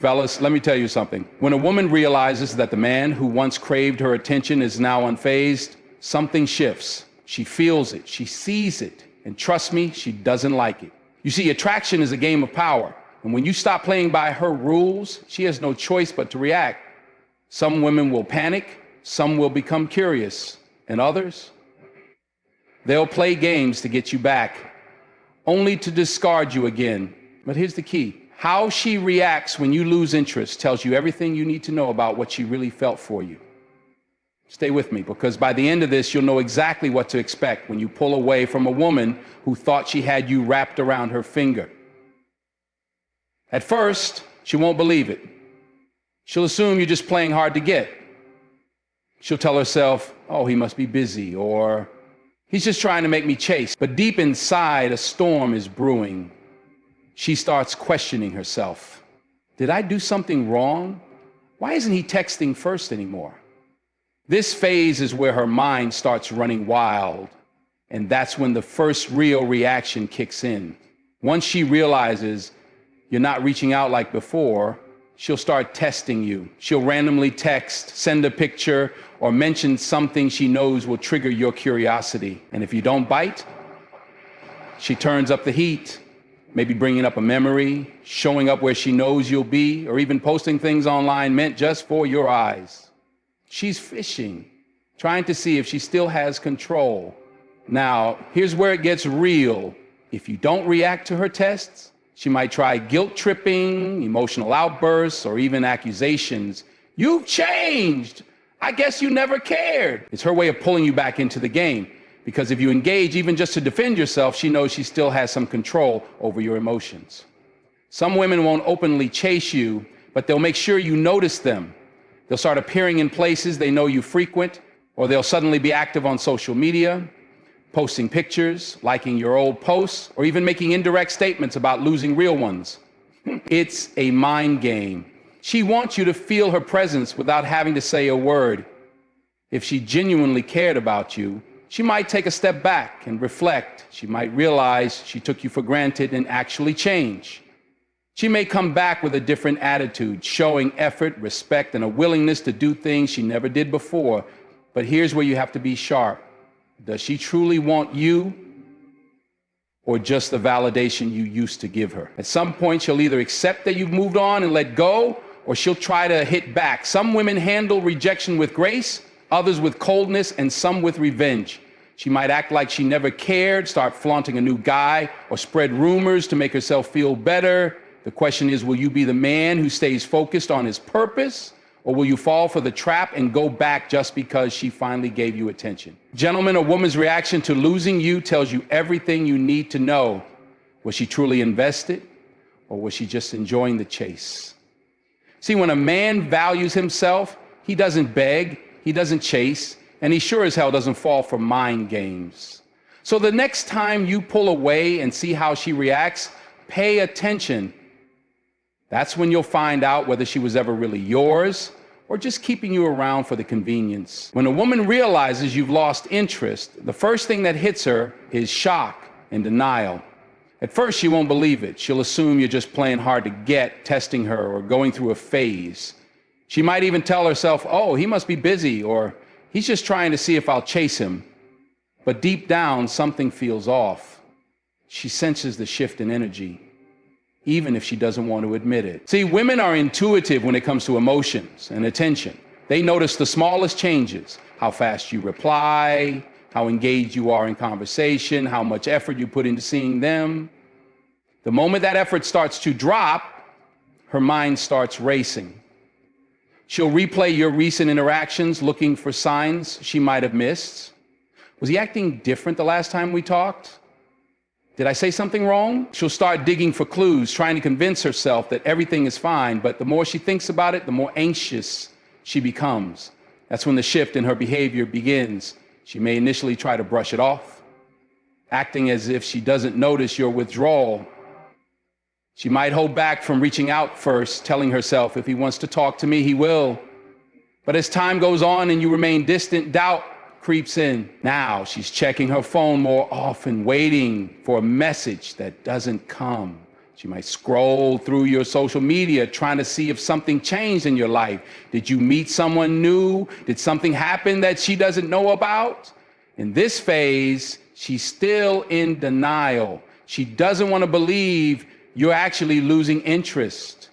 Fellas, let me tell you something. When a woman realizes that the man who once craved her attention is now unfazed, something shifts. She feels it, she sees it, and trust me, she doesn't like it. You see, attraction is a game of power, and when you stop playing by her rules, she has no choice but to react. Some women will panic, some will become curious, and others, they'll play games to get you back, only to discard you again. But here's the key. How she reacts when you lose interest tells you everything you need to know about what she really felt for you. Stay with me, because by the end of this, you'll know exactly what to expect when you pull away from a woman who thought she had you wrapped around her finger. At first, she won't believe it. She'll assume you're just playing hard to get. She'll tell herself, oh, he must be busy, or he's just trying to make me chase. But deep inside, a storm is brewing. She starts questioning herself. Did I do something wrong? Why isn't he texting first anymore? This phase is where her mind starts running wild, and that's when the first real reaction kicks in. Once she realizes you're not reaching out like before, she'll start testing you. She'll randomly text, send a picture, or mention something she knows will trigger your curiosity. And if you don't bite, she turns up the heat. Maybe bringing up a memory, showing up where she knows you'll be, or even posting things online meant just for your eyes. She's fishing, trying to see if she still has control. Now, here's where it gets real. If you don't react to her tests, she might try guilt tripping, emotional outbursts, or even accusations. You've changed. I guess you never cared. It's her way of pulling you back into the game. Because if you engage, even just to defend yourself, she knows she still has some control over your emotions. Some women won't openly chase you, but they'll make sure you notice them. They'll start appearing in places they know you frequent, or they'll suddenly be active on social media, posting pictures, liking your old posts, or even making indirect statements about losing real ones. It's a mind game. She wants you to feel her presence without having to say a word. If she genuinely cared about you, she might take a step back and reflect. She might realize she took you for granted and actually change. She may come back with a different attitude, showing effort, respect, and a willingness to do things she never did before. But here's where you have to be sharp. Does she truly want you, or just the validation you used to give her? At some point, she'll either accept that you've moved on and let go, or she'll try to hit back. Some women handle rejection with grace, others with coldness, and some with revenge. She might act like she never cared, start flaunting a new guy, or spread rumors to make herself feel better. The question is, will you be the man who stays focused on his purpose, or will you fall for the trap and go back just because she finally gave you attention? Gentlemen, a woman's reaction to losing you tells you everything you need to know. Was she truly invested, or was she just enjoying the chase? See, when a man values himself, he doesn't beg, he doesn't chase, and he sure as hell doesn't fall for mind games. So the next time you pull away and see how she reacts, pay attention. That's when you'll find out whether she was ever really yours or just keeping you around for the convenience. When a woman realizes you've lost interest, the first thing that hits her is shock and denial. At first, she won't believe it. She'll assume you're just playing hard to get, testing her, or going through a phase. She might even tell herself, oh, he must be busy, or he's just trying to see if I'll chase him. But deep down, something feels off. She senses the shift in energy, even if she doesn't want to admit it. See, women are intuitive when it comes to emotions and attention. They notice the smallest changes, how fast you reply, how engaged you are in conversation, how much effort you put into seeing them. The moment that effort starts to drop, her mind starts racing. She'll replay your recent interactions, looking for signs she might have missed. Was he acting different the last time we talked? Did I say something wrong? She'll start digging for clues, trying to convince herself that everything is fine, but the more she thinks about it, the more anxious she becomes. That's when the shift in her behavior begins. She may initially try to brush it off, acting as if she doesn't notice your withdrawal. She might hold back from reaching out first, telling herself, if he wants to talk to me, he will. But as time goes on and you remain distant, doubt creeps in. Now she's checking her phone more often, waiting for a message that doesn't come. She might scroll through your social media trying to see if something changed in your life. Did you meet someone new? Did something happen that she doesn't know about? In this phase, she's still in denial. She doesn't want to believe you're actually losing interest.